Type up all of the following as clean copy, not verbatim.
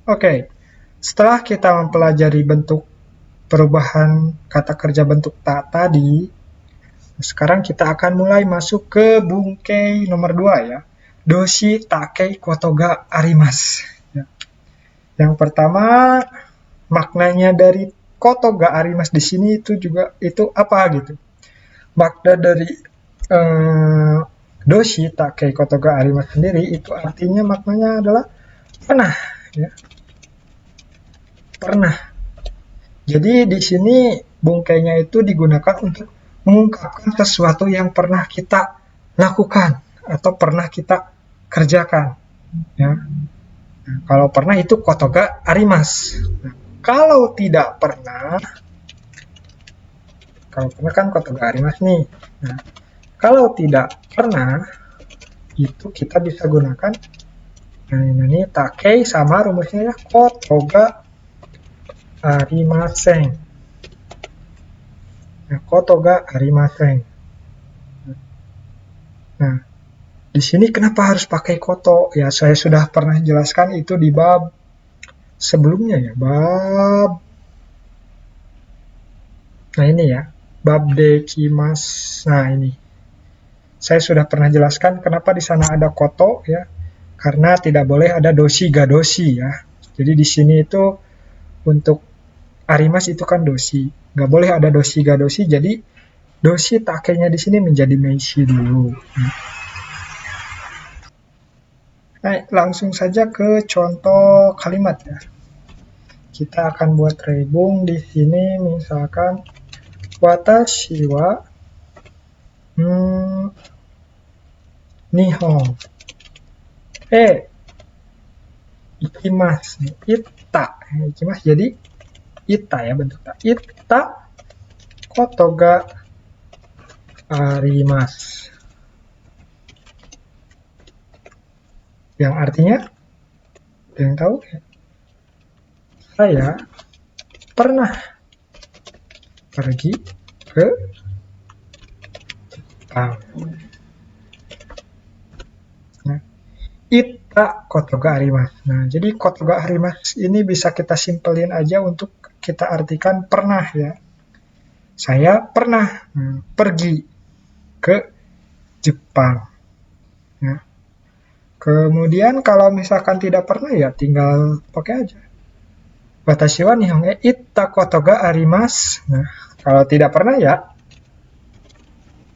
Oke, setelah kita mempelajari bentuk perubahan kata kerja bentuk tak tadi, sekarang kita akan mulai masuk ke bungkei nomor 2 ya. Doshi takei kotoga arimasu. Ya. Yang pertama, maknanya dari kotoga arimasu di sini itu apa gitu. Makna dari eh, doshi takei kotoga arimasu sendiri itu artinya maknanya adalah pernah ya. Pernah. Jadi di sini bungkainya itu digunakan untuk mengungkapkan sesuatu yang pernah kita lakukan atau pernah kita kerjakan. Ya. Nah, kalau pernah itu kotoga arimas. Nah, kalau pernah kan kotoga arimas nih. Nah, kalau tidak pernah itu kita bisa gunakan ini takei sama rumusnya ya kotoga arimasen. Nah, kotoga arimasen. Nah, di sini kenapa harus pakai koto? Ya, saya sudah pernah jelaskan itu di bab sebelumnya ya, bab. Nah, ini ya, bab dekimas. Nah, ini. Saya sudah pernah jelaskan kenapa di sana ada koto ya. Karena tidak boleh ada doshi gadoshi ya. Jadi di sini itu untuk arimas itu kan doshi. Nggak boleh ada doshi gadoshi. Jadi doshi takenya di sini menjadi meishi dulu. Nah, langsung saja ke contoh kalimat ya. Kita akan buat rebung di sini misalkan watashi wa nihon ikimasu. Ikimasu jadi ita ya bentuknya. Ita kotoga arimasu. Yang artinya, ada yang tahu? Saya pernah pergi ke Jepang. Nah, ita kotoga arimasu. Nah, jadi kotoga arimasu ini bisa kita simpelin aja untuk kita artikan pernah ya. Saya pernah pergi ke Jepang. Ya. Kemudian kalau misalkan tidak pernah ya tinggal pakai aja. Watashi wa nihon e itta koto ga arimasu. Nah, kalau tidak pernah ya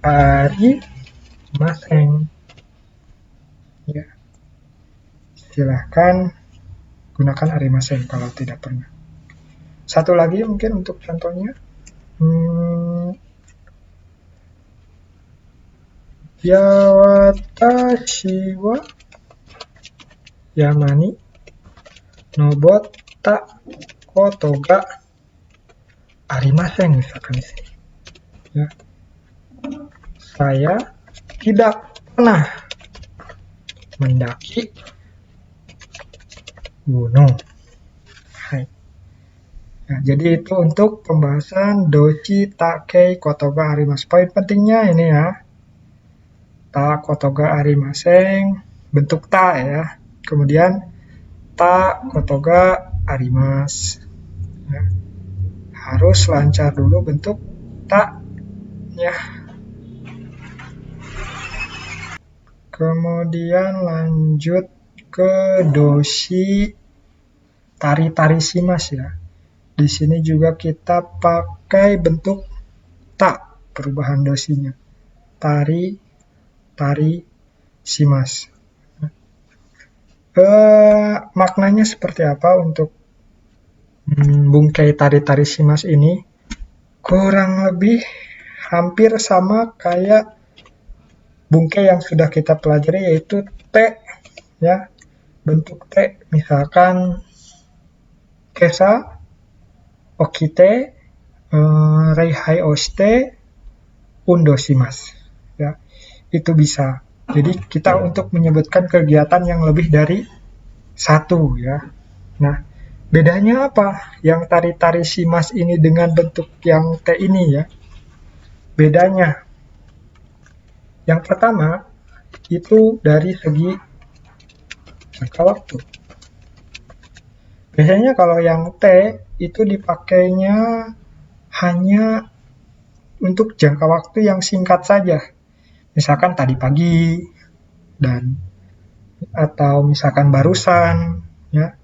arimasen. Ya. Silahkan gunakan arimasen kalau tidak pernah. Satu lagi mungkin untuk contohnya. Ya watashi wa yamani nobotta koto ga arimasen misalkan di sini. Ya. Saya tidak pernah mendaki gunung. Hai. Nah, jadi itu untuk pembahasan doshi takei kotoga arimasu. Poin pentingnya ini ya. Ta kotoga arimasen, bentuk ta ya. Kemudian ta kotoga arimasu. Ya. Harus lancar dulu bentuk ta ya. Kemudian lanjut ke doshi tari-tari shimasu ya. Di sini juga kita pakai bentuk ta perubahan doshinya. Tari shimasu. Maknanya seperti apa untuk bungkei tari-tari shimasu ini? Kurang lebih hampir sama kayak bungkei yang sudah kita pelajari yaitu T ya. Bentuk T misalkan kesa, okite, reihai oshite, undo shimasu. Ya, itu bisa. Jadi kita untuk menyebutkan kegiatan yang lebih dari satu ya. Nah, bedanya apa? Yang tari-tari shimasu ini dengan bentuk yang T ini ya. Bedanya yang pertama itu dari segi jangka waktu. Biasanya kalau yang T itu dipakainya hanya untuk jangka waktu yang singkat saja. Misalkan tadi pagi dan atau misalkan barusan, ya.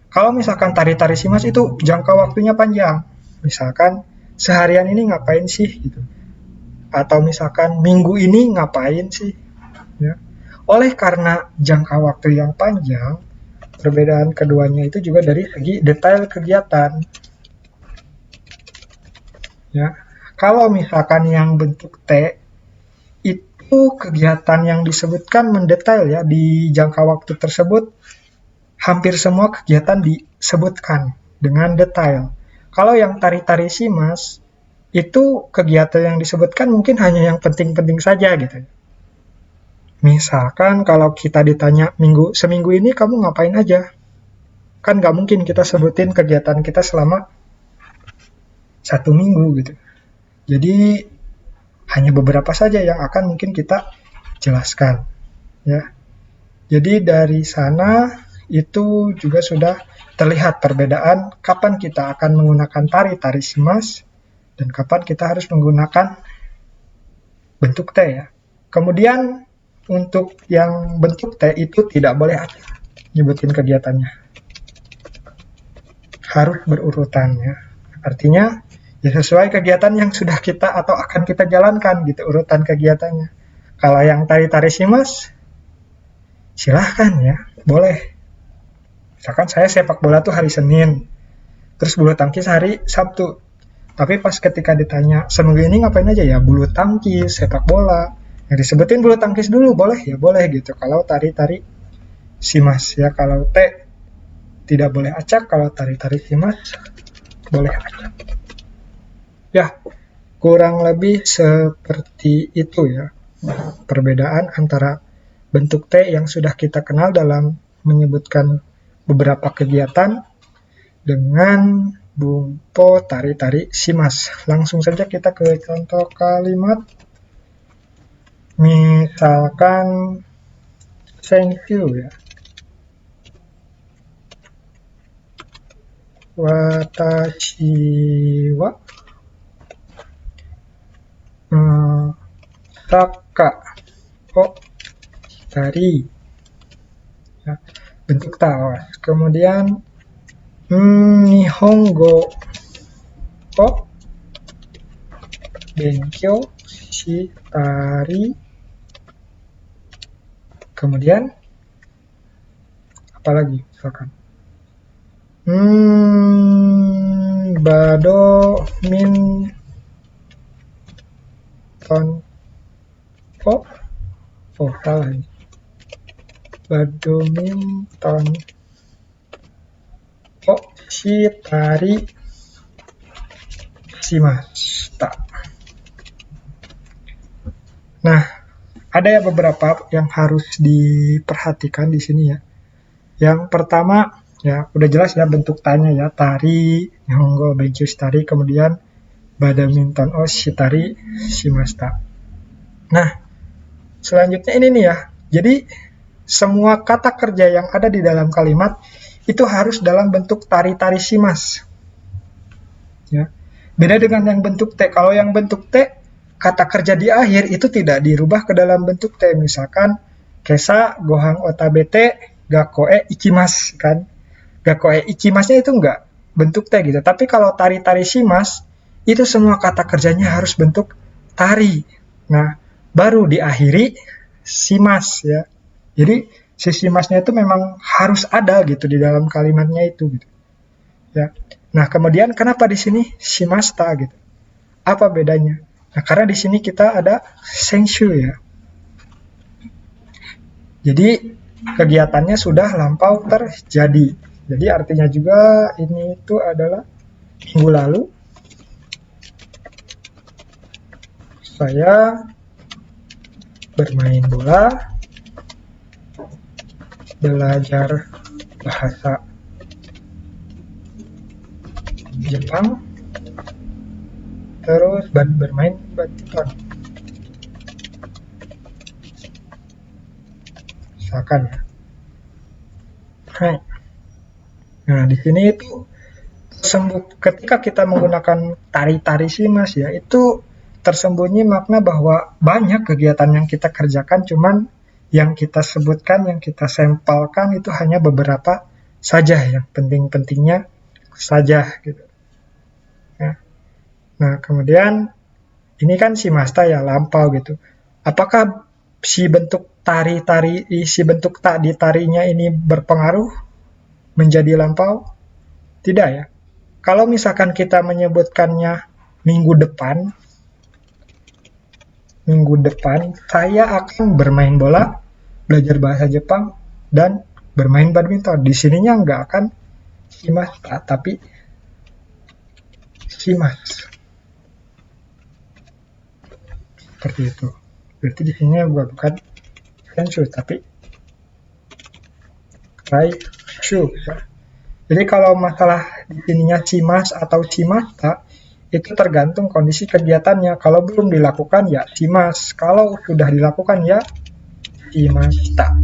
Kalau misalkan tari-tari simas itu jangka waktunya panjang. Misalkan seharian ini ngapain sih gitu. Atau misalkan minggu ini ngapain sih, ya. Oleh karena jangka waktu yang panjang, perbedaan keduanya itu juga dari segi detail kegiatan, ya. Kalau misalkan yang bentuk T itu kegiatan yang disebutkan mendetail ya di jangka waktu tersebut, hampir semua kegiatan disebutkan dengan detail. Kalau yang tari-tari simas itu kegiatan yang disebutkan mungkin hanya yang penting-penting saja gitu. Misalkan kalau kita ditanya seminggu ini kamu ngapain aja, kan nggak mungkin kita sebutin kegiatan kita selama 1 minggu gitu. Jadi hanya beberapa saja yang akan mungkin kita jelaskan, ya. Jadi dari sana itu juga sudah terlihat perbedaan kapan kita akan menggunakan tari simas dan kapan kita harus menggunakan bentuk T, ya. Kemudian untuk yang bentuk T itu tidak boleh ada nyebutin kegiatannya, harus berurutan, ya. Artinya ya sesuai kegiatan yang sudah kita atau akan kita jalankan gitu urutan kegiatannya. Kalau yang tari simas silahkan ya, boleh. Misalkan saya sepak bola tuh hari Senin, terus bulu tangkis hari Sabtu. Tapi pas ketika ditanya seminggu ini ngapain aja, ya bulu tangkis, sepak bola. Yang disebutin bulu tangkis dulu, boleh ya boleh gitu. Kalau tari simas, ya. Kalau T tidak boleh acak, kalau tari simas boleh acak. Ya, kurang lebih seperti itu ya. Perbedaan antara bentuk T yang sudah kita kenal dalam menyebutkan beberapa kegiatan dengan bumpo tari simas. Langsung saja kita ke contoh kalimat. Misalkan thank you ya. Watashi wa saka o tari, ya, bentuk tawa. Kemudian nihongo o benkyou shitari. Kemudian apalagi misalkan badminton salah ini. Badminton shitari shimashita. Nah, ada ya beberapa yang harus diperhatikan di sini ya. Yang pertama, ya udah jelas ya bentuk tanya ya, tari, nihongo benkyou shitari, kemudian badminton shitari shimashita. Nah, selanjutnya ini nih ya. Jadi semua kata kerja yang ada di dalam kalimat itu harus dalam bentuk tari simas. Ya. Beda dengan yang bentuk T. Kalau yang bentuk T, kata kerja di akhir itu tidak dirubah ke dalam bentuk T. Misalkan kesa gohang otabete gakoe ikimas kan. Gakoe ikimasnya itu enggak bentuk T gitu. Tapi kalau tari simas itu semua kata kerjanya harus bentuk tari. Nah, baru diakhiri simas ya. Jadi si simasnya itu memang harus ada gitu di dalam kalimatnya itu gitu. Ya. Nah, kemudian kenapa di sini shimashita gitu? Apa bedanya? Nah, karena di sini kita ada senshu ya. Jadi kegiatannya sudah lampau terjadi. Jadi artinya juga ini itu adalah minggu lalu saya bermain bola, belajar bahasa Jepang, terus bermain badminton. Misalkan ya. Hai. Nah, di sini itu ketika kita menggunakan tari-tari simas ya, itu tersembunyi makna bahwa banyak kegiatan yang kita kerjakan, cuman yang kita sebutkan, yang kita sampelkan itu hanya beberapa saja yang penting-pentingnya saja gitu. Ya. Nah, kemudian ini kan si masta ya lampau gitu. Apakah si bentuk tak ditarinya ini berpengaruh menjadi lampau? Tidak ya. Kalau misalkan kita menyebutkannya minggu depan, saya akan bermain bola, belajar bahasa Jepang, dan bermain badminton. Di sininya nggak akan shimashita, tapi shimasu. Seperti itu. Berarti di sini bukan senshu, tapi kaishu. Jadi kalau masalah di sininya cimas atau cimata, itu tergantung kondisi kegiatannya. Kalau belum dilakukan ya cimas. Kalau sudah dilakukan ya cimata.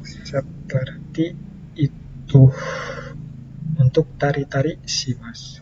Seperti itu untuk tari-tari simas.